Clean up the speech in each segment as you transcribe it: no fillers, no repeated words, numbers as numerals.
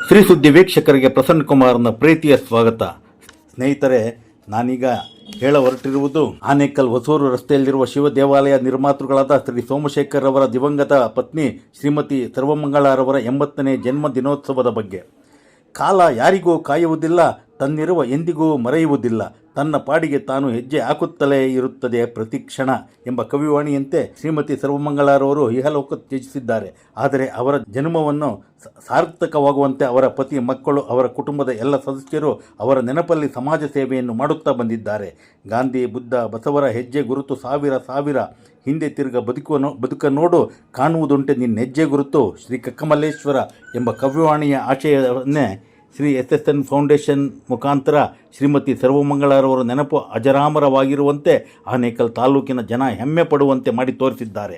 ಶ್ರೀ ಸುದ್ದಿ ವೀಕ್ಷಕರಿಗೆ ಪ್ರಸನ್ನ ಕುಮಾರ್ನ ಪ್ರೀತಿಯ ಸ್ವಾಗತ. ಸ್ನೇಹಿತರೆ, ನಾನೀಗ ಹೇಳ ಹೊರಟಿರುವುದು ಆನೇಕಲ್ ಹೊಸೂರು ರಸ್ತೆಯಲ್ಲಿರುವ ಶಿವ ದೇವಾಲಯ ನಿರ್ಮಾತೃಗಳಾದ ಶ್ರೀ ಸೋಮಶೇಖರ್ ಅವರ ದಿವಂಗತ ಪತ್ನಿ ಶ್ರೀಮತಿ ಸರ್ವಮಂಗಳರವರ 80ನೇ ಜನ್ಮ ದಿನೋತ್ಸವದ ಬಗ್ಗೆ. ಕಾಲ ಯಾರಿಗೂ ಕಾಯುವುದಿಲ್ಲ, ತನ್ನಿರುವ ಎಂದಿಗೂ ಮರೆಯುವುದಿಲ್ಲ, ತನ್ನ ಪಾಡಿಗೆ ತಾನು ಹೆಜ್ಜೆ ಹಾಕುತ್ತಲೇ ಇರುತ್ತದೆ ಪ್ರತಿಕ್ಷಣ ಎಂಬ ಕವಿವಾಣಿಯಂತೆ ಶ್ರೀಮತಿ ಸರ್ವಮಂಗಳರವರು ಇಹಲೋಕ ತ್ಯಜಿಸಿದ್ದಾರೆ. ಆದರೆ ಅವರ ಜನ್ಮವನ್ನು ಸಾರ್ಥಕವಾಗುವಂತೆ ಅವರ ಪತಿ, ಮಕ್ಕಳು, ಅವರ ಕುಟುಂಬದ ಎಲ್ಲ ಸದಸ್ಯರು ಅವರ ನೆನಪಲ್ಲಿ ಸಮಾಜ ಸೇವೆಯನ್ನು ಮಾಡುತ್ತಾ ಬಂದಿದ್ದಾರೆ. ಗಾಂಧಿ, ಬುದ್ಧ, ಬಸವರ ಹೆಜ್ಜೆ ಗುರುತು ಸಾವಿರ ಹಿಂದೆ ತಿರುಗ ಬದುಕ ನೋಡು, ಕಾಣುವುದುಂಟೆ ನಿನ್ನ ಹೆಜ್ಜೆ ಗುರುತು ಶ್ರೀ ಕಕ್ಕಮಲ್ಲೇಶ್ವರ ಎಂಬ ಕವಿವಾಣಿಯ ಆಶಯವನ್ನೇ ಶ್ರೀ SSN ಫೌಂಡೇಶನ್ ಮುಖಾಂತರ ಶ್ರೀಮತಿ ಸರ್ವಮಂಗಳರವರ ನೆನಪು ಅಜರಾಮರವಾಗಿರುವಂತೆ ಆನೇಕಲ್ ತಾಲೂಕಿನ ಜನ ಹೆಮ್ಮೆ ಪಡುವಂತೆ ಮಾಡಿ ತೋರಿಸಿದ್ದಾರೆ.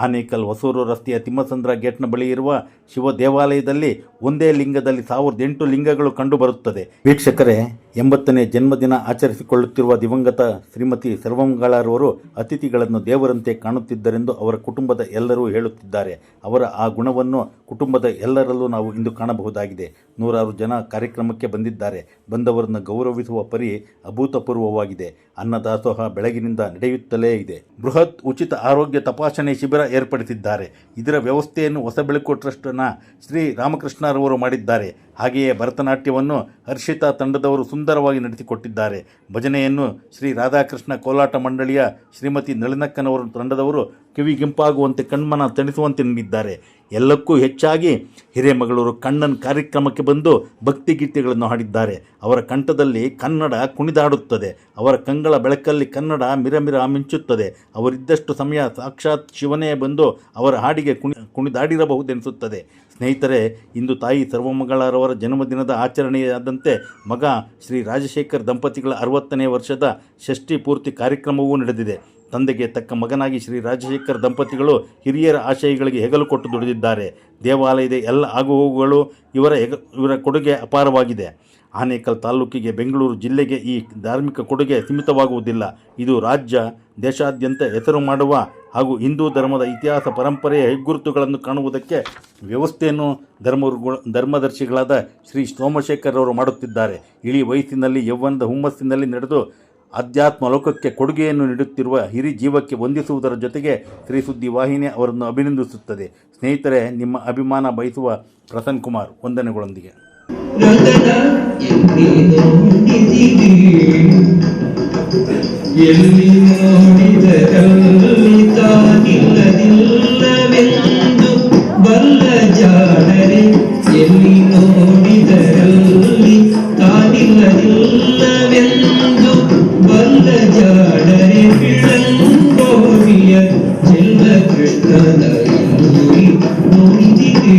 ಆನೇಕಲ್ ಹೊಸೂರು ರಸ್ತೆಯ ತಿಮ್ಮಸಂದ್ರ ಗೇಟ್ನ ಬಳಿ ಇರುವ ಶಿವ ದೇವಾಲಯದಲ್ಲಿ ಒಂದೇ ಲಿಂಗದಲ್ಲಿ 1008 ಲಿಂಗಗಳು ಕಂಡುಬರುತ್ತದೆ. ವೀಕ್ಷಕರೇ, 80ನೇ ಜನ್ಮದಿನ ಆಚರಿಸಿಕೊಳ್ಳುತ್ತಿರುವ ದಿವಂಗತ ಶ್ರೀಮತಿ ಸರ್ವಮಂಗಳರವರು ಅತಿಥಿಗಳನ್ನು ದೇವರಂತೆ ಕಾಣುತ್ತಿದ್ದರೆಂದು ಅವರ ಕುಟುಂಬದ ಎಲ್ಲರೂ ಹೇಳುತ್ತಿದ್ದಾರೆ. ಅವರ ಆ ಗುಣವನ್ನು ಕುಟುಂಬದ ಎಲ್ಲರಲ್ಲೂ ನಾವು ಇಂದು ಕಾಣಬಹುದಾಗಿದೆ. ನೂರಾರು ಜನ ಕಾರ್ಯಕ್ರಮಕ್ಕೆ ಬಂದಿದ್ದಾರೆ. ಬಂದವರನ್ನು ಗೌರವಿಸುವ ಪರಿ ಅಭೂತಪೂರ್ವವಾಗಿದೆ. ಅನ್ನದಾಸೋಹ ಬೆಳಗಿನಿಂದ ನಡೆಯುತ್ತಲೇ ಇದೆ. ಬೃಹತ್ ಉಚಿತ ಆರೋಗ್ಯ ತಪಾಸಣೆ ಶಿಬಿರ ಏರ್ಪಡಿಸಿದ್ದಾರೆ. ಇದರ ವ್ಯವಸ್ಥೆಯನ್ನು ಹೊಸಬೆಳಕು ಟ್ರಸ್ಟ್ನ ಶ್ರೀ ರಾಮಕೃಷ್ಣರವರು ಮಾಡಿದ್ದಾರೆ. ಹಾಗೆಯೇ ಭರತನಾಟ್ಯವನ್ನು ಹರ್ಷಿತಾ ತಂಡದವರು ಸುಂದರವಾಗಿ ನಡೆಸಿಕೊಟ್ಟಿದ್ದಾರೆ. ಭಜನೆಯನ್ನು ಶ್ರೀ ರಾಧಾಕೃಷ್ಣ ಕೋಲಾಟ ಮಂಡಳಿಯ ಶ್ರೀಮತಿ ನಳಿನಕ್ಕನವರ ತಂಡದವರು ಕಿವಿಗಿಂಪಾಗುವಂತೆ ಕಣ್ಮನ ತಣಿಸುವಂತೆ ನೀಡಿದ್ದಾರೆ. ಎಲ್ಲಕ್ಕೂ ಹೆಚ್ಚಾಗಿ ಹಿರೇಮಗಳೂರು ಕಣ್ಣನ್ ಕಾರ್ಯಕ್ರಮಕ್ಕೆ ಬಂದು ಭಕ್ತಿಗೀತೆಗಳನ್ನು ಹಾಡಿದ್ದಾರೆ. ಅವರ ಕಂಠದಲ್ಲಿ ಕನ್ನಡ ಕುಣಿದಾಡುತ್ತದೆ. ಅವರ ಕಂಗಳ ಬೆಳಕಲ್ಲಿ ಕನ್ನಡ ಮಿರಮಿರ ಮಿಂಚುತ್ತದೆ. ಅವರಿದ್ದಷ್ಟು ಸಮಯ ಸಾಕ್ಷಾತ್ ಶಿವನೇ ಬಂದು ಅವರ ಹಾಡಿಗೆ ಕುಣಿದಾಡಿರಬಹುದೆನಿಸುತ್ತದೆ. ಸ್ನೇಹಿತರೆ, ಇಂದು ತಾಯಿ ಸರ್ವಮಂಗಳರವರ ಜನ್ಮದಿನದ ಆಚರಣೆಯಾದಂತೆ ಮಗ ಶ್ರೀ ರಾಜಶೇಖರ್ ದಂಪತಿಗಳ 60ನೇ ವರ್ಷದ ಷಷ್ಠಿ ಪೂರ್ತಿ ಕಾರ್ಯಕ್ರಮವೂ ನಡೆದಿದೆ. ತಂದೆಗೆ ತಕ್ಕ ಮಗನಾಗಿ ಶ್ರೀ ರಾಜಶೇಖರ್ ದಂಪತಿಗಳು ಹಿರಿಯರ ಆಶಯಗಳಿಗೆ ಹೆಗಲು ಕೊಟ್ಟು ದುಡಿದಿದ್ದಾರೆ. ದೇವಾಲಯದ ಎಲ್ಲ ಆಗುಹೋಗುಗಳು ಇವರ ಕೊಡುಗೆ ಅಪಾರವಾಗಿದೆ. ಆನೇಕಲ್ ತಾಲೂಕಿಗೆ, ಬೆಂಗಳೂರು ಜಿಲ್ಲೆಗೆ ಈ ಧಾರ್ಮಿಕ ಕೊಡುಗೆ ಸೀಮಿತವಾಗುವುದಿಲ್ಲ. ಇದು ರಾಜ್ಯ, ದೇಶಾದ್ಯಂತ ಹೆಸರು ಮಾಡುವ ಹಾಗೂ ಹಿಂದೂ ಧರ್ಮದ ಇತಿಹಾಸ ಪರಂಪರೆಯ ಹೆಗ್ಗುರುತುಗಳನ್ನು ಕಾಣುವುದಕ್ಕೆ ವ್ಯವಸ್ಥೆಯನ್ನು ಧರ್ಮದರ್ಶಿಗಳಾದ ಶ್ರೀ ಸೋಮಶೇಖರ್ ಅವರು ಮಾಡುತ್ತಿದ್ದಾರೆ. ಇಳಿ ವಯಸ್ಸಿನಲ್ಲಿ ಯೌವನದ ಹುಮ್ಮಸ್ಸಿನಲ್ಲಿ ನಡೆದು ಅಧ್ಯಾತ್ಮ ಲೋಕಕ್ಕೆ ಕೊಡುಗೆಯನ್ನು ನೀಡುತ್ತಿರುವ ಹಿರಿ ಜೀವಕ್ಕೆ ವಂದಿಸುವುದರ ಜೊತೆಗೆ ಶ್ರೀ ಸುದ್ದಿ ವಾಹಿನಿ ಅವರನ್ನು ಅಭಿನಂದಿಸುತ್ತದೆ. ಸ್ನೇಹಿತರೆ, ನಿಮ್ಮ ಅಭಿಮಾನ ಬಯಸುವ ಪ್ರಸನ್ನ ಕುಮಾರ್ ವಂದನೆಗಳೊಂದಿಗೆ. ಎಲ್ಲಿ ನೋಡಿದರಲ್ಲಿ ತಾನಿಲ್ಲದಿಲ್ಲವೆಂದು ಬಲ್ಲ ಜಾಣರೆ, ಎಲ್ಲಿ ನೋಡಿದರಲ್ಲಿ ತಾನಿಲ್ಲದಿಲ್ಲವೆಂದು ಬಲ್ಲ ಜಾಣರೆ, ಬಿಳಂಗೋವಿಯ ಚೆಲ್ಲ ಕೃಷ್ಣನ ನೋಡಿದಿದೆ.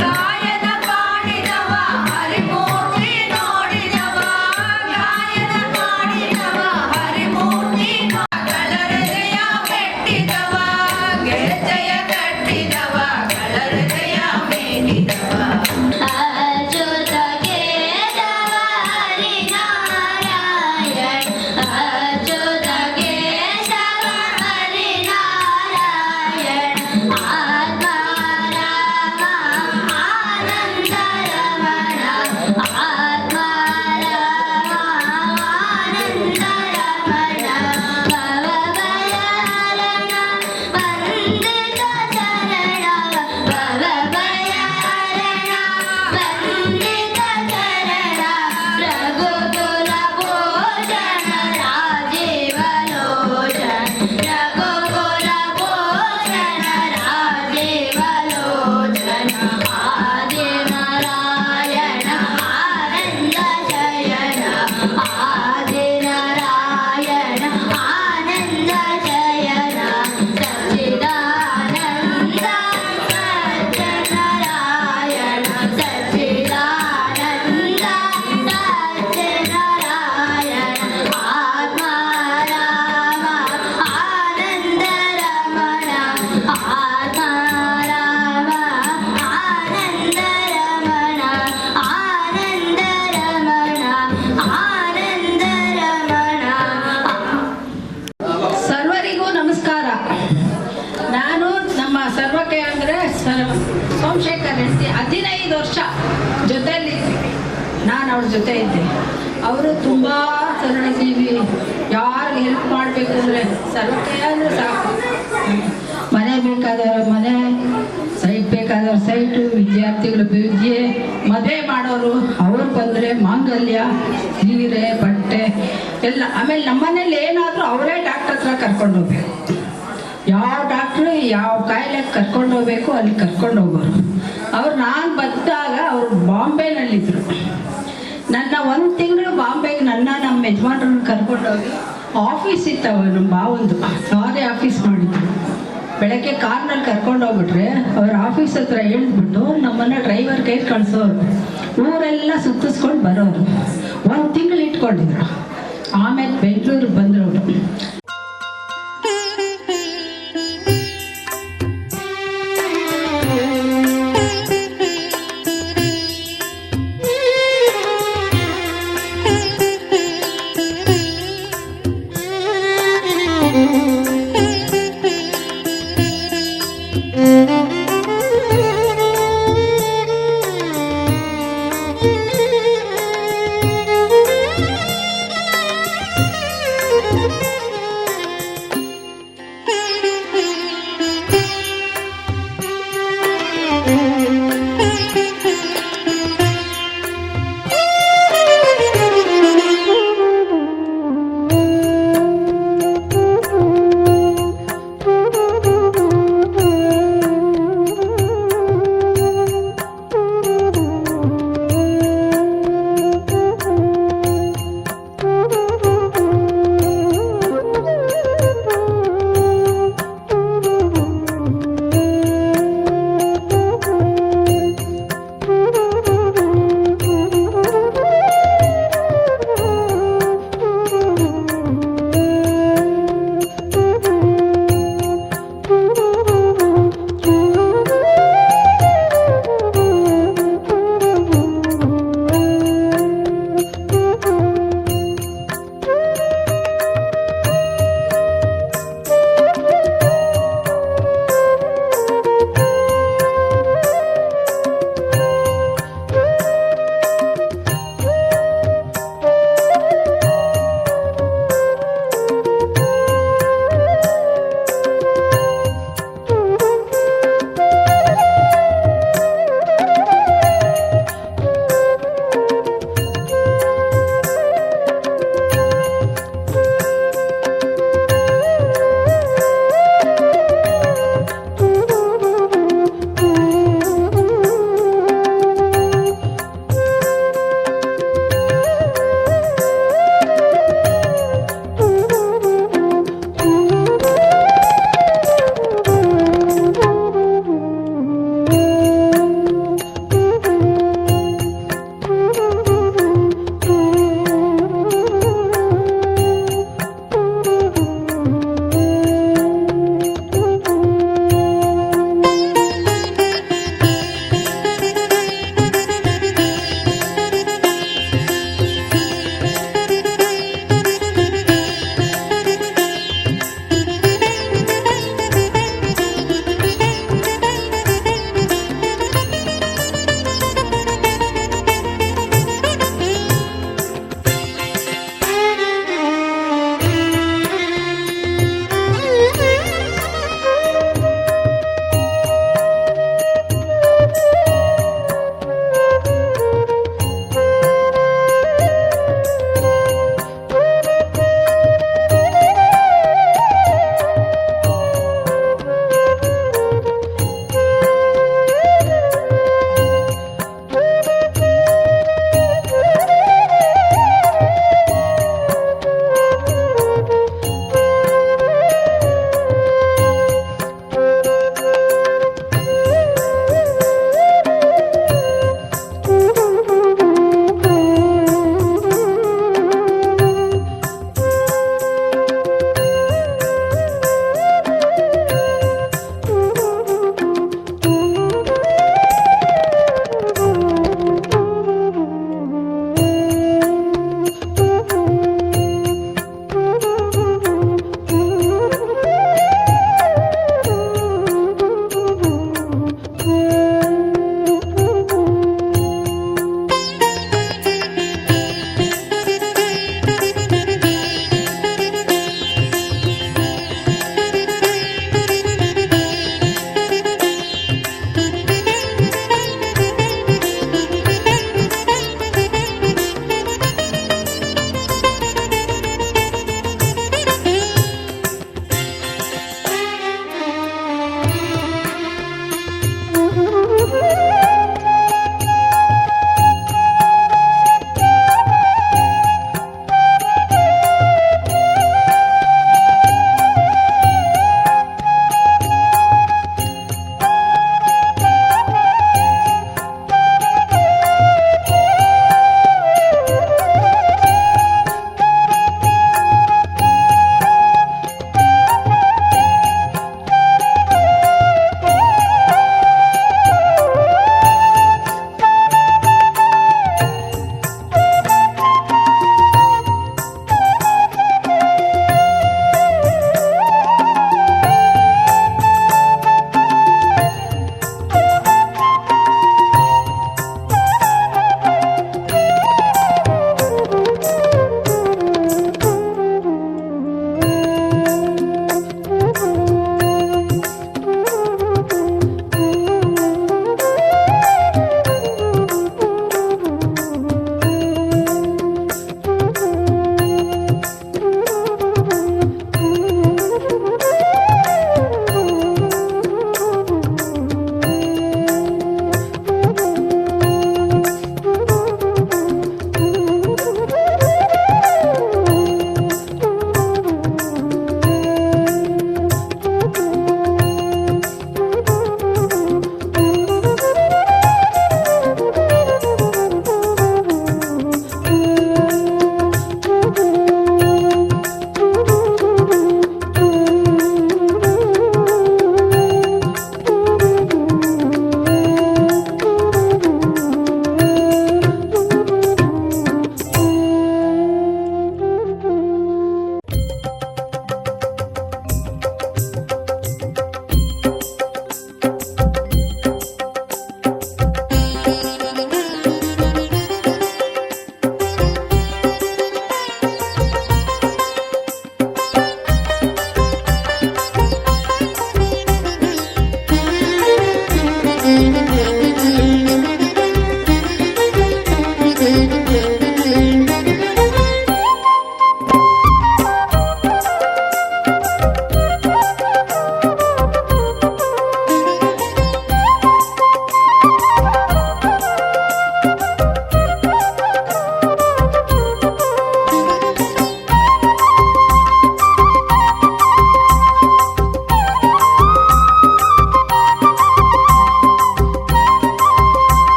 ಕಾಯನ ವರ್ಷ ಜೊತೆಯಲ್ಲಿದ್ವಿ, ನಾನು ಅವ್ರ ಜೊತೆ ಇದ್ದೆ. ಅವರು ತುಂಬ ಸರಳ ಜೀವಿ, ಯಾರಿಗೆ ಹೆಲ್ಪ್ ಮಾಡಬೇಕು ಅಂದರೆ ಸರ್ವೇ ಅಂದರೆ ಸಾಕು. ಮನೆ ಬೇಕಾದವರು ಮನೆ, ಸೈಟ್ ಬೇಕಾದವ್ರು ಸೈಟು, ವಿದ್ಯಾರ್ಥಿಗಳು ವಿದ್ಯೆ, ಮದುವೆ ಮಾಡೋರು ಅವ್ರು ಬಂದರೆ ಮಾಂಗಲ್ಯ, ಸೀರೆ, ಬಟ್ಟೆ ಎಲ್ಲ. ಆಮೇಲೆ ನಮ್ಮನೇಲಿ ಏನಾದರೂ ಅವರೇ ಡಾಕ್ಟರ್ ಹತ್ರ ಕರ್ಕೊಂಡು ಹೋಗ್ಬೇಕು. ಯಾವ ಡಾಕ್ಟ್ರು ಯಾವ ಕಾಯಿಲೆಗೆ ಕರ್ಕೊಂಡು ಹೋಗ್ಬೇಕು ಅಲ್ಲಿ ಕರ್ಕೊಂಡು ಹೋಗೋರು. ಅವ್ರು ನಾನು ಬಂದಾಗ ಅವರು ಬಾಂಬೆನಲ್ಲಿದ್ದರು. ನನ್ನ 1 ತಿಂಗಳು ಬಾಂಬೆಗೆ ನಮ್ಮ ಯಜಮಾನ್ರನ್ನ ಕರ್ಕೊಂಡೋಗಿ ಆಫೀಸ್ ಇತ್ತವ ನಮ್ಮ ಬಾವಂದು, ಸಾರಿ ಆಫೀಸ್ ಮಾಡಿದ್ರು. ಬೆಳಗ್ಗೆ ಕಾರ್ನಲ್ಲಿ ಕರ್ಕೊಂಡು ಹೋಗ್ಬಿಟ್ರೆ ಅವ್ರ ಆಫೀಸ್ ಹತ್ರ ಹೇಳ್ಬಿಟ್ಟು ನಮ್ಮನ್ನು ಡ್ರೈವರ್ ಕೈ ಕಳಿಸೋರು, ಊರೆಲ್ಲ ಸುತ್ತಿಸ್ಕೊಂಡು ಬರೋರು. 1 ತಿಂಗಳು ಇಟ್ಕೊಂಡಿದ್ರು. ಆಮೇಲೆ ಬೆಂಗಳೂರಿಗೆ ಬಂದರು ಅವರು.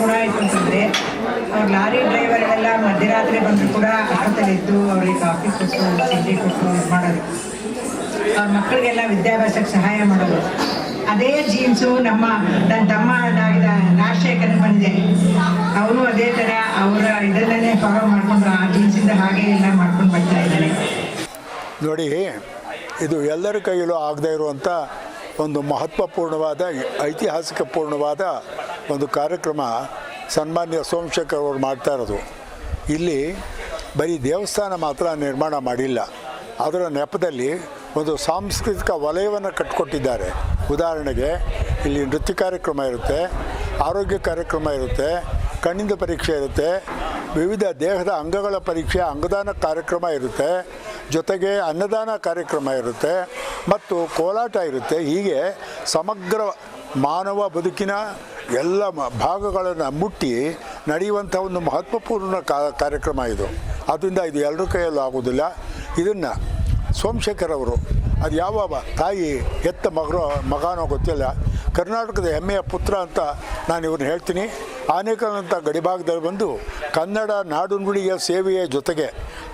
ಗುಣ ಆಯಿತು ಅಂತಂದರೆ ಅವ್ರು ಲಾರಿ ಡ್ರೈವರ್ಗಳೆಲ್ಲ ಮಧ್ಯರಾತ್ರಿ ಬಂದರೂ ಕೂಡ ಅಷ್ಟೊತ್ತಲ್ಲಿ ಇದ್ದು ಅವರಿಗೆ ಕಾಫಿ ಕೊಟ್ಟು ತಿಂಡಿ ಕೊಟ್ಟು ಇದು ಮಾಡೋದು, ಅವ್ರ ಮಕ್ಕಳಿಗೆಲ್ಲ ವಿದ್ಯಾಭ್ಯಾಸಕ್ಕೆ ಸಹಾಯ ಮಾಡೋದು. ಅದೇ ಜೀನ್ಸು ನನ್ನ ತಮ್ಮ ರಾಜಶೇಖರ್ ಬಂದಿದೆ, ಅವನು ಅದೇ ಥರ ಅವರ ಇದರಲ್ಲೇ ಫಾಲೋ ಮಾಡಿಕೊಂಡು ಆ ಜೀನ್ಸಿಂದ ಹಾಗೆ ಎಲ್ಲ ಮಾಡ್ಕೊಂಡು ಬರ್ತಾ ಇದ್ದಾನೆ. ನೋಡಿ, ಇದು ಎಲ್ಲರ ಕೈಯಲ್ಲೂ ಆಗದೇ ಇರುವಂಥ ಒಂದು ಮಹತ್ವಪೂರ್ಣವಾದ ಐತಿಹಾಸಿಕಪೂರ್ಣವಾದ ಒಂದು ಕಾರ್ಯಕ್ರಮ ಸನ್ಮಾನ್ಯ ಸೋಮಶೇಖರ್ ಅವರು ಮಾಡ್ತಾ ಇರೋದು. ಇಲ್ಲಿ ಬರೀ ದೇವಸ್ಥಾನ ಮಾತ್ರ ನಿರ್ಮಾಣ ಮಾಡಿಲ್ಲ, ಅದರ ನೆಪದಲ್ಲಿ ಒಂದು ಸಾಂಸ್ಕೃತಿಕ ವಲಯವನ್ನು ಕಟ್ಟಿಕೊಟ್ಟಿದ್ದಾರೆ. ಉದಾಹರಣೆಗೆ ಇಲ್ಲಿ ನೃತ್ಯ ಕಾರ್ಯಕ್ರಮ ಇರುತ್ತೆ, ಆರೋಗ್ಯ ಕಾರ್ಯಕ್ರಮ ಇರುತ್ತೆ, ಕಣ್ಣಿಂದ ಪರೀಕ್ಷೆ ಇರುತ್ತೆ, ವಿವಿಧ ದೇಹದ ಅಂಗಗಳ ಪರೀಕ್ಷೆ ಅಂಗದಾನ ಕಾರ್ಯಕ್ರಮ ಇರುತ್ತೆ, ಜೊತೆಗೆ ಅನ್ನದಾನ ಕಾರ್ಯಕ್ರಮ ಇರುತ್ತೆ ಮತ್ತು ಕೋಲಾಟ ಇರುತ್ತೆ. ಹೀಗೆ ಸಮಗ್ರ ಮಾನವ ಬದುಕಿನ ಎಲ್ಲ ಭಾಗಗಳನ್ನು ಮುಟ್ಟಿ ನಡೆಯುವಂಥ ಒಂದು ಮಹತ್ವಪೂರ್ಣ ಕಾರ್ಯಕ್ರಮ ಇದು. ಆದ್ದರಿಂದ ಇದು ಎಲ್ಲರ ಕೈಯಲ್ಲೂ ಆಗೋದಿಲ್ಲ. ಇದನ್ನು ಸೋಮಶೇಖರ್ ಅವರು ಅದು ಯಾವ ತಾಯಿ ಹೆತ್ತ ಮಗನೋ ಗೊತ್ತಿಲ್ಲ, ಕರ್ನಾಟಕದ ಹೆಮ್ಮೆಯ ಪುತ್ರ ಅಂತ ನಾನು ಇವ್ರನ್ನ ಹೇಳ್ತೀನಿ. ಆನೇಕಲ್ನಂಥ ಗಡಿಭಾಗದಲ್ಲಿ ಬಂದು ಕನ್ನಡ ನಾಡು ನುಡಿಯ ಸೇವೆಯ ಜೊತೆಗೆ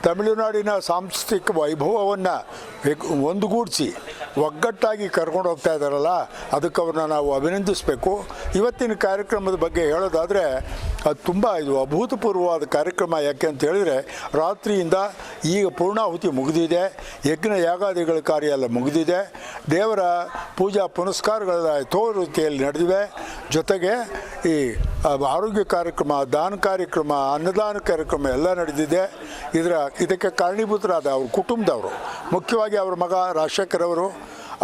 ತಮಿಳುನಾಡಿನ ಸಾಂಸ್ಕೃತಿಕ ವೈಭವವನ್ನು ಒಂದುಗೂಡಿಸಿ ಒಗ್ಗಟ್ಟಾಗಿ ಕರ್ಕೊಂಡು ಹೋಗ್ತಾ ಇದ್ದಾರಲ್ಲ, ಅದಕ್ಕೆ ಅವ್ರನ್ನ ನಾವು ಅಭಿನಂದಿಸಬೇಕು. ಇವತ್ತಿನ ಕಾರ್ಯಕ್ರಮದ ಬಗ್ಗೆ ಹೇಳೋದಾದರೆ ಇದು ಅಭೂತಪೂರ್ವವಾದ ಕಾರ್ಯಕ್ರಮ. ಯಾಕೆ ಅಂತ ಹೇಳಿದರೆ ರಾತ್ರಿಯಿಂದ ಈಗ ಪೂರ್ಣಾಹುತಿ ಮುಗಿದಿದೆ, ಯಜ್ಞ ಯಾಗಾದಿಗಳ ಕಾರ್ಯ ಎಲ್ಲ ಮುಗಿದಿದೆ, ದೇವರ ಪೂಜಾ ಪುನಸ್ಕಾರಗಳೆಲ್ಲ ರೀತಿಯಲ್ಲಿ ನಡೆದಿವೆ. ಜೊತೆಗೆ ಈ ಆರೋಗ್ಯ ಕಾರ್ಯಕ್ರಮ, ದಾನ ಕಾರ್ಯಕ್ರಮ, ಅನ್ನದಾನ ಕಾರ್ಯಕ್ರಮ ಎಲ್ಲ ನಡೆದಿದೆ. ಇದಕ್ಕೆ ಕಾರಣೀಭೂತರಾದ ಅವ್ರ ಕುಟುಂಬದವರು, ಮುಖ್ಯವಾಗಿ ಅವರ ಮಗ ರಾಜಶೇಖರ್ ಅವರು,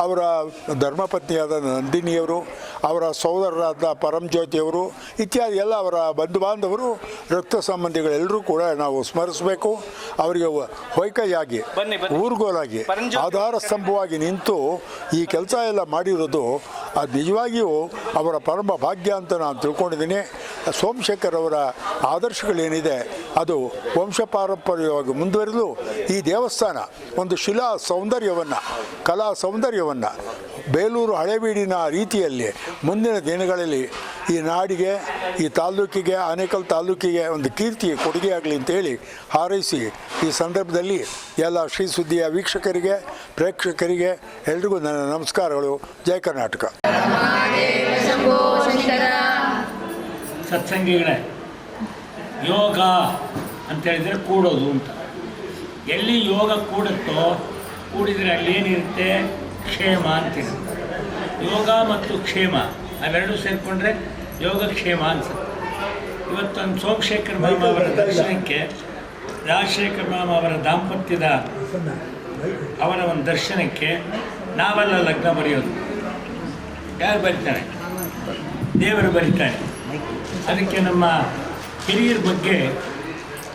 ಅವರ ಧರ್ಮಪತ್ನಿಯಾದ ನಂದಿನಿಯವರು, ಅವರ ಸಹೋದರರಾದ ಪರಂಜ್ಯೋತಿಯವರು ಇತ್ಯಾದಿ ಎಲ್ಲ ಅವರ ಬಂಧು ಬಾಂಧವರು, ರಕ್ತ ಸಂಬಂಧಿಗಳೆಲ್ಲರೂ ಕೂಡ ನಾವು ಸ್ಮರಿಸಬೇಕು. ಅವರಿಗೆ ಹೊಯ್ಕೈಯಾಗಿ, ಊರುಗೋಲಾಗಿ, ಆಧಾರ ಸ್ತಂಭವಾಗಿ ನಿಂತು ಈ ಕೆಲಸ ಎಲ್ಲ ಮಾಡಿರೋದು ಅದು ನಿಜವಾಗಿಯೂ ಅವರ ಪರಮ ಭಾಗ್ಯ ಅಂತ ನಾನು ತಿಳ್ಕೊಂಡಿದ್ದೀನಿ. ಸೋಮಶೇಖರ್ ಅವರ ಆದರ್ಶಗಳೇನಿದೆ ಅದು ವಂಶ ಪಾರಂಪರ್ಯವಾಗಿ ಮುಂದುವರಿದು ಈ ದೇವಸ್ಥಾನ ಒಂದು ಶಿಲಾ ಸೌಂದರ್ಯವನ್ನು, ಕಲಾ ಸೌಂದರ್ಯವನ್ನು ಬೇಲೂರು ಹಳೇಬೀಡಿನ ರೀತಿಯಲ್ಲಿ ಮುಂದಿನ ದಿನಗಳಲ್ಲಿ ಈ ನಾಡಿಗೆ, ಈ ತಾಲೂಕಿಗೆ, ಆನೇಕಲ್ ತಾಲೂಕಿಗೆ ಒಂದು ಕೀರ್ತಿ ಕೊಡುಗೆಯಾಗಲಿ ಅಂತೇಳಿ ಹಾರೈಸಿ ಈ ಸಂದರ್ಭದಲ್ಲಿ ಎಲ್ಲ ಶ್ರೀ ಸುದ್ದಿಯ ವೀಕ್ಷಕರಿಗೆ, ಪ್ರೇಕ್ಷಕರಿಗೆ ಎಲ್ರಿಗೂ ನನ್ನ ನಮಸ್ಕಾರಗಳು. ಜೈ ಕರ್ನಾಟಕ. ಸತ್ಸಂಗಿಗಳೇ, ಯೋಗ ಅಂತೇಳಿದರೆ ಕೂಡೋದು ಅಂತ. ಎಲ್ಲಿ ಯೋಗ ಕೂಡುತ್ತೋ, ಕೂಡಿದರೆ ಅಲ್ಲೇನಿರುತ್ತೆ, ಕ್ಷೇಮ ಅಂತಿರುತ್ತೆ. ಯೋಗ ಮತ್ತು ಕ್ಷೇಮ ಅವೆರಡೂ ಸೇರಿಕೊಂಡ್ರೆ ಯೋಗಕ್ಷೇಮ ಅನ್ಸುತ್ತೆ. ಇವತ್ತೊಂದು ಸೋಮಶೇಖರ್ ಮಾಮ ಅವರ ದರ್ಶನಕ್ಕೆ, ರಾಜಶೇಖರ್ ಮಾಮ ಅವರ ದಾಂಪತ್ಯದ ಅವರ ಒಂದು ದರ್ಶನಕ್ಕೆ ನಾವೆಲ್ಲ ಲಗ್ನ ಬರೆಯೋದು. ಯಾರು ಬರೀತಾರೆ? ದೇವರು ಬರೀತಾರೆ. ಅದಕ್ಕೆ ನಮ್ಮ ಹಿರಿಯರ ಬಗ್ಗೆ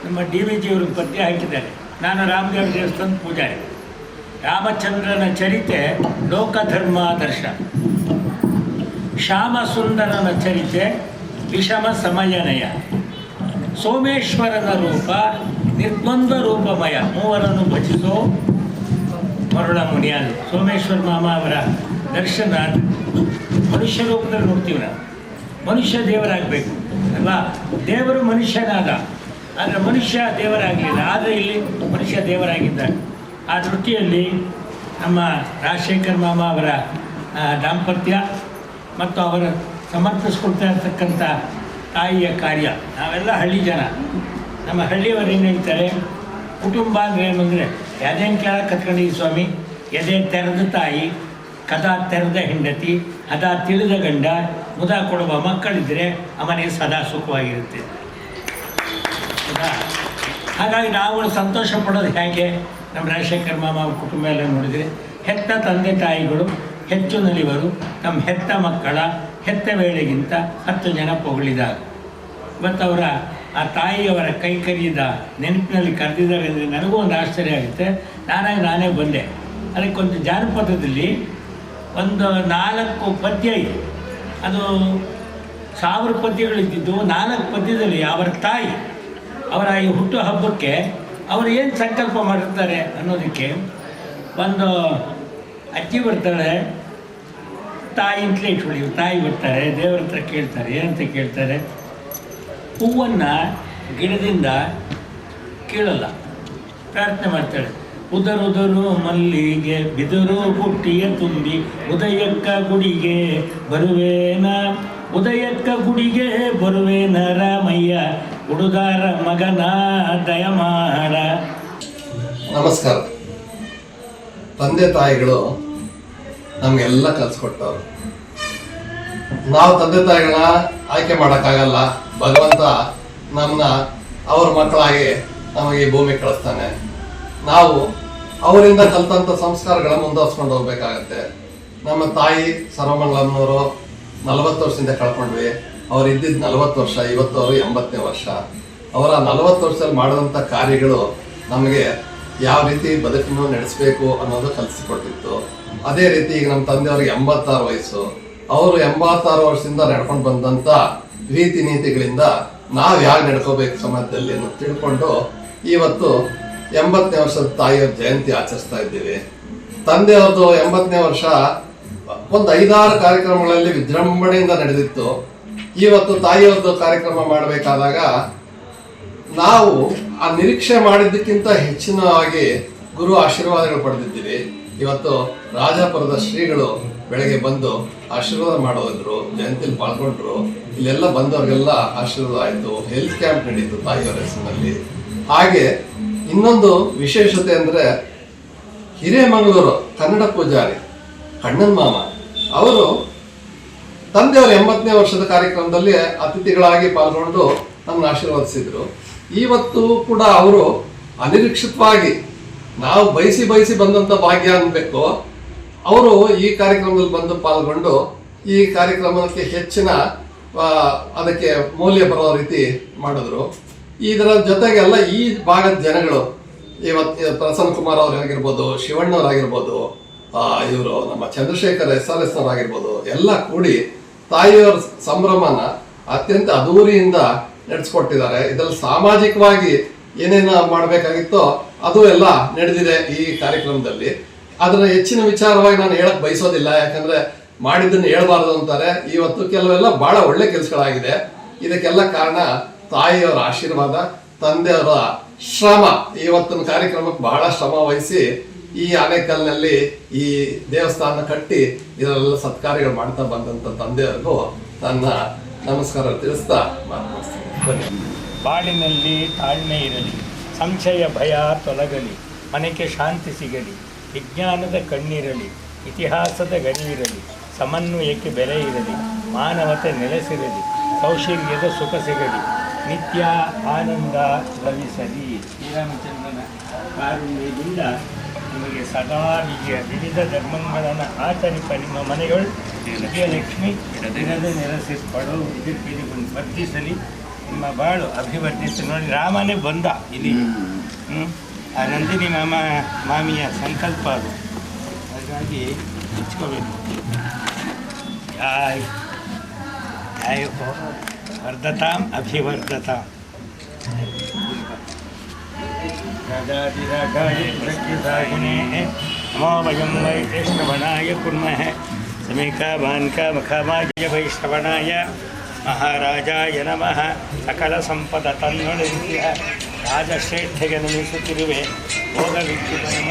ನಮ್ಮ DVG ಅವರು ಪದ್ಯ ಹಾಕಿದ್ದಾರೆ. ನಾನು ರಾಮದೇವ ದೇವಸ್ಥಾನದ ಪೂಜಾರಿ. ರಾಮಚಂದ್ರನ ಚರಿತೆ ಲೋಕಧರ್ಮಾದರ್ಶ, ಶ್ಯಾಮ ಸುಂದರನ ಚರಿತೆ ವಿಷಮ ಸಮಯನಯ, ಸೋಮೇಶ್ವರನ ರೂಪ ನಿರ್ದ್ವಂದ್ವ ರೂಪಮಯ, ಮೂವರನ್ನು ಭಜಿಸೋ ಮರುಳ ಮುನಿಯಾಲು. ಸೋಮೇಶ್ವರ ಮಾಮ ಅವರ ದರ್ಶನ ಮನುಷ್ಯ ರೂಪದಲ್ಲಿ ನೋಡ್ತೀವಿ ನಾವು. ಮನುಷ್ಯ ದೇವರಾಗಬೇಕು ಅಲ್ವಾ? ದೇವರು ಮನುಷ್ಯನಾದ, ಆದರೆ ಮನುಷ್ಯ ದೇವರಾಗಲಿಲ್ಲ. ಆದರೆ ಇಲ್ಲಿ ಮನುಷ್ಯ ದೇವರಾಗಿದ್ದಾರೆ. ಆ ದೃಷ್ಟಿಯಲ್ಲಿ ನಮ್ಮ ರಾಜಶೇಖರ್ ಮಾಮ ಅವರ ದಾಂಪತ್ಯ ಮತ್ತು ಅವರ ಸಮರ್ಪಿಸ್ಕೊಳ್ತಾ ಇರ್ತಕ್ಕಂಥ ತಾಯಿಯ ಕಾರ್ಯ. ನಾವೆಲ್ಲ ಹಳ್ಳಿ ಜನ, ನಮ್ಮ ಹಳ್ಳಿಯವರು ಏನು ಹೇಳ್ತಾರೆ, ಕುಟುಂಬ ಅಂದರೆ ಏನು ಅಂದರೆ ಎದೇನು ಕೆಳಗೆ ಕತ್ಕೊಂಡಿದ್ದೀವಿ ಸ್ವಾಮಿ, ಎದೆ ತೆರೆದ ತಾಯಿ, ಕದ ತೆರೆದ ಹೆಂಡತಿ, ಹದ ತಿಳಿದ ಗಂಡ, ಮುದ ಕೊಡುವ ಮಕ್ಕಳಿದ್ದರೆ ಆ ಮನೆ ಸದಾ ಸುಖವಾಗಿರುತ್ತೆ. ಹಾಗಾಗಿ ನಾವು ಸಂತೋಷ ಪಡೋದು ಹೇಗೆ? ನಮ್ಮ ರಾಜಶೇಖರ್ ಮಾಮ ಅವ್ರ ಕುಟುಂಬ ಎಲ್ಲ ನೋಡಿದರೆ ಹೆತ್ತ ತಂದೆ ತಾಯಿಗಳು ಹೆಚ್ಚು ನಲಿವರು, ತಮ್ಮ ಹೆತ್ತ ಮಕ್ಕಳ ಹೆತ್ತ ವೇಳೆಗಿಂತ 10 ಜನ ಪೊಗಳಿದಾಗ. ಇವತ್ತು ಅವರ ಆ ತಾಯಿಯವರ ಕೈ ಕರಿಯದ ನೆನಪಿನಲ್ಲಿ ಕರೆದಿದ್ದಾರೆ ಅಂದರೆ ನನಗೂ ಒಂದು ಆಶ್ಚರ್ಯ ಆಗುತ್ತೆ. ನಾನೇ ಬಂದೆ. ಅದಕ್ಕೊಂದು ಜಾನಪದದಲ್ಲಿ ಒಂದು 4 ಪದ್ಯ ಇದೆ. ಅದು 1000 ಪದ್ಯಗಳಿದ್ದಿದ್ದು 4 ಪದ್ಯದಲ್ಲಿ ಅವರ ತಾಯಿ ಅವರ ಈ ಹುಟ್ಟು ಹಬ್ಬಕ್ಕೆ ಅವರು ಏನು ಸಂಕಲ್ಪ ಮಾಡಿರ್ತಾರೆ ಅನ್ನೋದಕ್ಕೆ, ಒಂದು ಅಜ್ಜಿ ಬರ್ತಾಳೆ, ತಾಯಿ ಅಂತಲೇ ಇಟ್ಕೊಳ್ಳಿ, ತಾಯಿ ಬರ್ತಾರೆ, ದೇವ್ರ ಹತ್ರ ಕೇಳ್ತಾರೆ. ಏನಂತ ಕೇಳ್ತಾರೆ? ಹೂವನ್ನು ಗಿಡದಿಂದ ಕೀಳಲ್ಲ, ಪ್ರಾರ್ಥನೆ ಮಾಡ್ತಾಳೆ. ಉದರುದರು ಮಲ್ಲಿಗೆ ಬಿದರು ಬುಟ್ಟಿಯ ತುಂಬಿ ಉದಯಕ್ಕ ಗುಡಿಗೆ ಬರುವೇನ, ಉದಯಕ್ಕ ಗುಡಿಗೆ ಬರುವೇನ ರಾಮಯ್ಯ ಉಡುದಾರ ಮಗನ ದಯಮಾಡ. ನಮಸ್ಕಾರ. ತಂದೆ ತಾಯಿಗಳು ನಮಗೆಲ್ಲ ಕಲಿಸ್ಕೊಟ್ಟವ್ರು. ನಾವು ತಂದೆ ತಾಯಿಗಳನ್ನ ಆಯ್ಕೆ ಮಾಡೋಕ್ಕಾಗಲ್ಲ. ಭಗವಂತ ನಮ್ಮನ್ನ ಅವ್ರ ಮಕ್ಕಳಾಗಿ ನಮಗೆ ಈ ಭೂಮಿ ಕಳಿಸ್ತಾನೆ. ನಾವು ಅವರಿಂದ ಕಲಿತಂಥ ಸಂಸ್ಕಾರಗಳನ್ನ ಮುಂದುವರ್ಸ್ಕೊಂಡು ಹೋಗ್ಬೇಕಾಗತ್ತೆ. ನಮ್ಮ ತಾಯಿ ಸರ್ವಮಂಗಳಮ್ಮನವರು 40 ವರ್ಷದಿಂದ ಕಳ್ಕೊಂಡ್ವಿ. ಅವ್ರು ಇದ್ದಿದ್ದು 40 ವರ್ಷ, ಇವತ್ತು ಅವರು 80ನೇ ವರ್ಷ. ಅವರ 40 ವರ್ಷದಲ್ಲಿ ಮಾಡಿದಂಥ ಕಾರ್ಯಗಳು ನಮಗೆ ಯಾವ ರೀತಿ ಬದುಕನ್ನು ನಡೆಸಬೇಕು ಅನ್ನೋದು ಕಲಿಸಿಕೊಟ್ಟಿತ್ತು. ಅದೇ ರೀತಿ ಈಗ ನಮ್ಮ ತಂದೆಯವ್ರಿಗೆ 86 ವಯಸ್ಸು. ಅವರು 86 ವರ್ಷದಿಂದ ನಡ್ಕೊಂಡು ಬಂದಂಥ ರೀತಿ ನೀತಿಗಳಿಂದ ನಾವು ಯಾಕೆ ನಡ್ಕೋಬೇಕು ಸಮಾಜದಲ್ಲಿ ಅನ್ನೋದು ತಿಳ್ಕೊಂಡು ಇವತ್ತು 80ನೇ ವರ್ಷದ ತಾಯಿಯವ್ರ ಜಯಂತಿ ಆಚರಿಸ್ತಾ ಇದ್ದೀವಿ. ತಂದೆಯವ್ರದ್ದು 80ನೇ ವರ್ಷ ಒಂದು 5-6 ಕಾರ್ಯಕ್ರಮಗಳಲ್ಲಿ ವಿಜೃಂಭಣೆಯಿಂದ ನಡೆದಿತ್ತು. ಇವತ್ತು ತಾಯಿಯವ್ರದ್ದು ಕಾರ್ಯಕ್ರಮ ಮಾಡಬೇಕಾದಾಗ ನಾವು ಆ ನಿರೀಕ್ಷೆ ಮಾಡಿದ್ದಕ್ಕಿಂತ ಹೆಚ್ಚಿನವಾಗಿ ಗುರು ಆಶೀರ್ವಾದಗಳು ಪಡೆದಿದ್ದೀವಿ. ಇವತ್ತು ರಾಜಾಪುರದ ಶ್ರೀಗಳು ಬೆಳಗ್ಗೆ ಬಂದು ಆಶೀರ್ವಾದ ಮಾಡೋದ್ರು, ಜಯಂತಿಲಿ ಪಾಲ್ಗೊಂಡ್ರು. ಇಲ್ಲೆಲ್ಲ ಬಂದವ್ರಿಗೆಲ್ಲ ಆಶೀರ್ವಾದ ಆಯಿತು. ಹೆಲ್ತ್ ಕ್ಯಾಂಪ್ ನಡೀತು ತಾಯಿಯವರ ಹೆಸರಿನಲ್ಲಿ. ಹಾಗೆ ಇನ್ನೊಂದು ವಿಶೇಷತೆ ಅಂದರೆ ಹಿರೇಮಗಳೂರು ಕನ್ನಡ ಪೂಜಾರಿ ಕಣ್ಣನ್ ಮಾಮ ಅವರು ತಂದೆಯವರ 80ನೇ ವರ್ಷದ ಕಾರ್ಯಕ್ರಮದಲ್ಲಿ ಅತಿಥಿಗಳಾಗಿ ಪಾಲ್ಗೊಂಡು ನಮ್ಮನ್ನು ಆಶೀರ್ವದಿಸಿದ್ರು. ಇವತ್ತು ಕೂಡ ಅವರು ಅನಿರೀಕ್ಷಿತವಾಗಿ ನಾವು ಬಯಸಿ ಬಂದಂಥ ಭಾಗ್ಯ ಅನ್ಬೇಕು, ಅವರು ಈ ಕಾರ್ಯಕ್ರಮದಲ್ಲಿ ಬಂದು ಪಾಲ್ಗೊಂಡು ಈ ಕಾರ್ಯಕ್ರಮಕ್ಕೆ ಹೆಚ್ಚಿನ ಅದಕ್ಕೆ ಮೌಲ್ಯ ಬರೋ ರೀತಿ ಮಾಡಿದ್ರು. ಇದರ ಜೊತೆಗೆಲ್ಲ ಈ ಭಾಗದ ಜನಗಳು ಇವತ್ತು ಪ್ರಸನ್ನ ಕುಮಾರ್ ಅವರಾಗಿರ್ಬೋದು, ಶಿವಣ್ಣವರಾಗಿರ್ಬೋದು, ಇವರು ನಮ್ಮ ಚಂದ್ರಶೇಖರ್ SRS ಅವರಾಗಿರ್ಬೋದು, ಎಲ್ಲ ಕೂಡಿ ತಾಯಿಯವರ ಸಂಭ್ರಮನ ಅತ್ಯಂತ ಅದ್ದೂರಿಯಿಂದ ನಡೆಸ್ಕೊಟ್ಟಿದ್ದಾರೆ. ಇದರಲ್ಲಿ ಸಾಮಾಜಿಕವಾಗಿ ಏನೇನು ಮಾಡಬೇಕಾಗಿತ್ತೋ ಅದು ಎಲ್ಲ ನಡೆದಿದೆ ಈ ಕಾರ್ಯಕ್ರಮದಲ್ಲಿ. ಅದರ ಹೆಚ್ಚಿನ ವಿಚಾರವಾಗಿ ನಾನು ಹೇಳಕ್ ಬಯಸೋದಿಲ್ಲ, ಯಾಕಂದ್ರೆ ಮಾಡಿದ್ದನ್ನು ಹೇಳ್ಬಾರ್ದು ಅಂತಾರೆ. ಇವತ್ತು ಕೆಲವೆಲ್ಲ ಬಹಳ ಒಳ್ಳೆ ಕೆಲಸಗಳಾಗಿದೆ. ಇದಕ್ಕೆಲ್ಲ ಕಾರಣ ತಾಯಿಯವರ ಆಶೀರ್ವಾದ, ತಂದೆಯವರ ಶ್ರಮ. ಇವತ್ತಿನ ಕಾರ್ಯಕ್ರಮಕ್ಕೆ ಬಹಳ ಶ್ರಮ ವಹಿಸಿ ಈ ಆನೇಕಲ್ನಲ್ಲಿ ಈ ದೇವಸ್ಥಾನ ಕಟ್ಟಿ ಇದರೆಲ್ಲ ಸತ್ಕಾರ್ಯಗಳು ಮಾಡ್ತಾ ಬಂದಂಥ ತಂದೆಯವರಿಗೂ ನನ್ನ ನಮಸ್ಕಾರ ತಿಳಿಸ್ತಾ ಮಾತನಾಡ್ತೀನಿ. ಬಾಳಿನಲ್ಲಿ ತಾಳ್ಮೆ ಇರಲಿ, ಸಂಶಯ ಭಯ ತೊಲಗಲಿ, ಮನೆಗೆ ಶಾಂತಿ ಸಿಗಲಿ, ವಿಜ್ಞಾನದ ಕಣ್ಣಿರಲಿ, ಇತಿಹಾಸದ ಗಣಿಯಿರಲಿ, ಸಮನ್ವಯಕ್ಕೆ ಬೆಲೆ ಇರಲಿ, ಮಾನವತೆ ನೆಲೆಸಿರಲಿ, ಸೌಶಲ್ಯದ ಸುಖ ಸಿಗಲಿ, ನಿತ್ಯ ಆನಂದ ಲಭಿಸಲಿ. ಶ್ರೀರಾಮಚಂದ್ರನ ಕಾರುಣ್ಯದಿಂದ ನಿಮಗೆ ಸದಾ ವಿವಿಧ ಧರ್ಮಗಳನ್ನು ಆಚರಿಪ ನಿಮ್ಮ ಮನೆಗಳು ವಿಜಯಲಕ್ಷ್ಮಿ ದಿನದ ನೆಲೆಸಿರ್ಪಡು ಇದಕ್ಕೆ ವರ್ಧಿಸಲಿ, ನಿಮ್ಮ ಬಾಳು ಅಭಿವರ್ಧಿಸಲಿ. ನೋಡಿ, ರಾಮನೇ ಬಂದ ಇಲ್ಲಿ. ಆ ನಂದಿನಿ ಮಾಮಿಯ ಸಂಕಲ್ಪ ಅದು. ಹಾಗಾಗಿ ಹಚ್ಕೋಬೇಕು. ಜಾಯ್ ಜಾಯ ವರ್ಧತಾಂ ಅಭಿವರ್ಧತಾಂ. ರಾಜಾಧಿರಾಜಾಯ ಪ್ರತ್ಯುದಾಯಿನೇ ನಮೋ ವಯಂ ವೈಶ್ರವಣಾಯ ಕುರ್ಮಃ ಸಮೇಕಾಭಾನ್ಕಾ ಮುಖಾಮಾಯ ವೈಶ್ರವಣಾಯ ಮಹಾರಾಜಾಯ ನಮಃ. ಸಕಲ ಸಂಪದ ತನ್ನೊಳಗಿಯ ರಾಜಶ್ರೇಷ್ಠಗೆ ನಮಿಸುತ್ತಿರುವೆ. ಭೋಗ ವಿದ್ಯುತ್ತಮ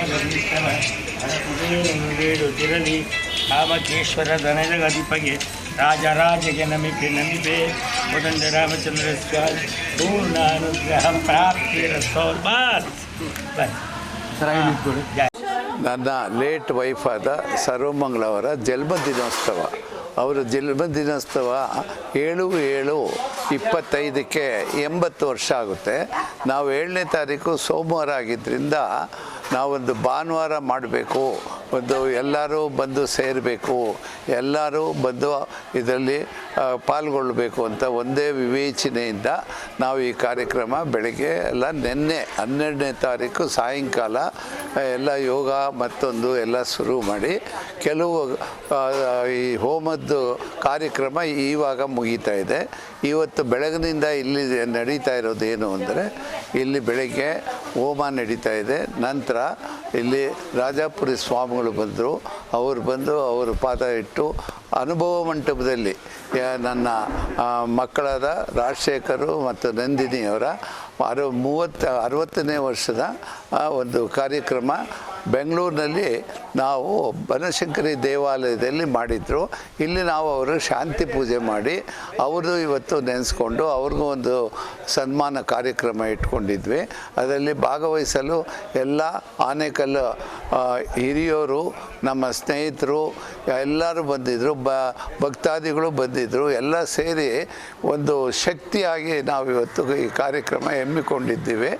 ನುಡಿಯುತ್ತಿರಲಿ. ಕಾಮಕೇಶ್ವರ ಧನಜಗಧಿಪಗೆ ರಾಜರಾಜಗೆ ನಮಿಪೆ ಕೋದಂಡ ರಾಮಚಂದ್ರ ಸ್ವಾಮಿ ಪೂರ್ಣಾನುಗ್ರಹ ಪ್ರಾಪ್ತಿರಸ್ತೋರ್ಮಾತ್. ನನ್ನ ಲೇಟ್ ವೈಫ್ ಆದ ಸರ್ವಮಂಗಳವರ ಜನ್ಮದಿನೋತ್ಸವ. ಅವರ ಜನ್ಮದಿನೋತ್ಸವ 7/7/25ಕ್ಕೆ 80 ವರ್ಷ ಆಗುತ್ತೆ. ನಾವು 7ನೇ ತಾರೀಕು ಸೋಮವಾರ ಆಗಿದ್ದರಿಂದ ನಾವೊಂದು ಭಾನುವಾರ ಮಾಡಬೇಕು, ಒಂದು ಎಲ್ಲರೂ ಬಂದು ಸೇರಬೇಕು, ಎಲ್ಲರೂ ಬಂದು ಇದರಲ್ಲಿ ಪಾಲ್ಗೊಳ್ಳಬೇಕು ಅಂತ ಒಂದೇ ವಿವೇಚನೆಯಿಂದ ನಾವು ಈ ಕಾರ್ಯಕ್ರಮ ಬೆಳಗ್ಗೆ ಎಲ್ಲ ನಿನ್ನೆ 12ನೇ ತಾರೀಕು ಸಾಯಂಕಾಲ ಎಲ್ಲ ಯೋಗ ಮತ್ತೊಂದು ಎಲ್ಲ ಶುರು ಮಾಡಿ ಕೆಲವು ಈ ಹೋಮದ್ದು ಕಾರ್ಯಕ್ರಮ ಇವಾಗ ಮುಗೀತಾ ಇದೆ. ಇವತ್ತು ಬೆಳಗಿನಿಂದ ಇಲ್ಲಿ ನಡೀತಾ ಇರೋದೇನು ಅಂದರೆ ಇಲ್ಲಿ ಬೆಳಗ್ಗೆ ಹೋಮ ನಡೀತಾ ಇದೆ. ನಂತರ ಇಲ್ಲಿ ರಾಜಾಪುರಿ ಸ್ವಾಮಿಗಳು ಸ್ವಾಮಿಗಳು ಬಂದರು. ಅವರು ಬಂದು ಅವರು ಪಾದ ಇಟ್ಟು ಅನುಭವ ಮಂಟಪದಲ್ಲಿ ನನ್ನ ಮಕ್ಕಳಾದ ರಾಜಶೇಖರು ಮತ್ತು ನಂದಿನಿಯವರ 60ನೇ ವರ್ಷದ ಒಂದು ಕಾರ್ಯಕ್ರಮ ಬೆಂಗಳೂರಿನಲ್ಲಿ ನಾವು ಬನಶಂಕರಿ ದೇವಾಲಯದಲ್ಲಿ ಮಾಡಿದರು. ಇಲ್ಲಿ ನಾವು ಅವರು ಶಾಂತಿ ಪೂಜೆ ಮಾಡಿ ಅವರು ಇವತ್ತು ನೆನೆಸ್ಕೊಂಡು ಅವ್ರಿಗೂ ಒಂದು ಸನ್ಮಾನ ಕಾರ್ಯಕ್ರಮ ಇಟ್ಕೊಂಡಿದ್ವಿ. ಅದರಲ್ಲಿ ಭಾಗವಹಿಸಲು ಎಲ್ಲ ಆನೇಕಲ್ ಹಿರಿಯರು, ನಮ್ಮ ಸ್ನೇಹಿತರು ಎಲ್ಲರೂ ಬಂದಿದ್ದರು, ಭಕ್ತಾದಿಗಳು ಬಂದಿದ್ದರು. ಎಲ್ಲ ಸೇರಿ ಒಂದು ಶಕ್ತಿಯಾಗಿ ನಾವು ಇವತ್ತು ಈ ಕಾರ್ಯಕ್ರಮ ಹಮ್ಮಿಕೊಂಡಿದ್ದೀವಿ.